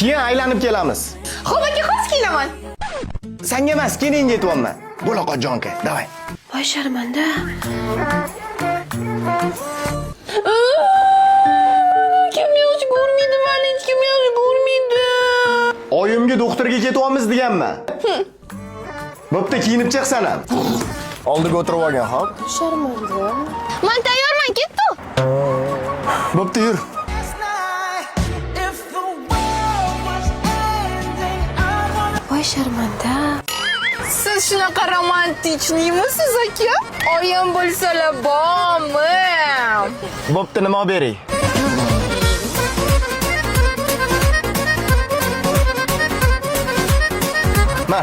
Keyin aylanib kelamiz. Xo'p aka, hozir kelaman. Senga emas, keyin yetyapman. Bo'laqa jonka, davay. Voy sharmanda. Kim yaxshi ko'rmaydi, meni hech kim yaxshi ko'rmaydi. Oyimga doktorga ketyapmiz deganman. Bo'pti, kiyinib chiqsan ham. Oldiga o'tirib olgan, xo'p? Sharmanda. Men tayyorman, ketdi. Bo'pti, yur. Voy sharmanda. Siz shunaqa romantichlimisiz aka? Oyim bo'lsalar bormi? Bo'pti, nima olib beray? Ma.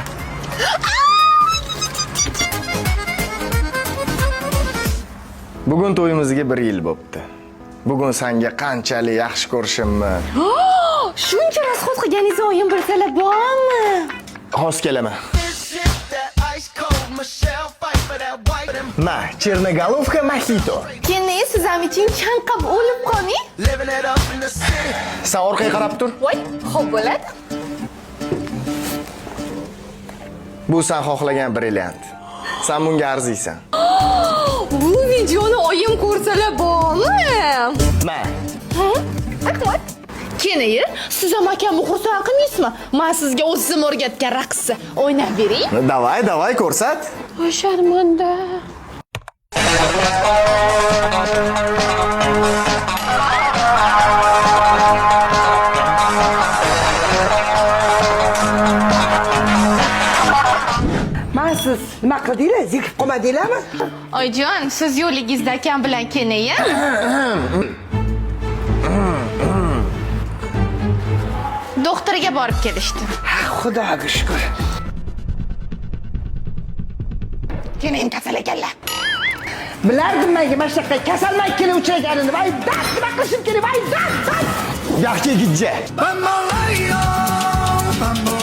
Bugun to'yimizga 1 yil bo'pti. Bugun senga qanchalik yaxshi ko'rishimni. Shuncha rasxod qilganingizni oyim bilsalar bormi? Hozir kelaman. Ma, Chernogolovka mojito. Keyin siz ham iching chanqab o'lib qoling. Sen orqaga qarab tur. Voy, xo'p bo'ladi. Bu sen xohlagan brilliant. Sen bunga arziysan. Bu videoni oyim ko'rsalar bormi? Ma. Rahmat. Keyin siz ham akamni xursand qilmaysizmi? Men sizga o'zim o'rgatgan raqsni o'ynab bering. Davay, ko'rsat. Voy sharmanda. Siz nima qildinglar? Zikib qolmadinglarmi? Oyjon, siz yo'ligingizda akam bilan keyin. Doktorga borib kelishdim. Xudoga shukr. Keyin kasal ekanlar. Bilardim menga mana shunaqa kasalman kelib uchraganini. Voy, nima qilishim kerak? Voy, Yaxshi gijja. Bamboleo, bamboleo.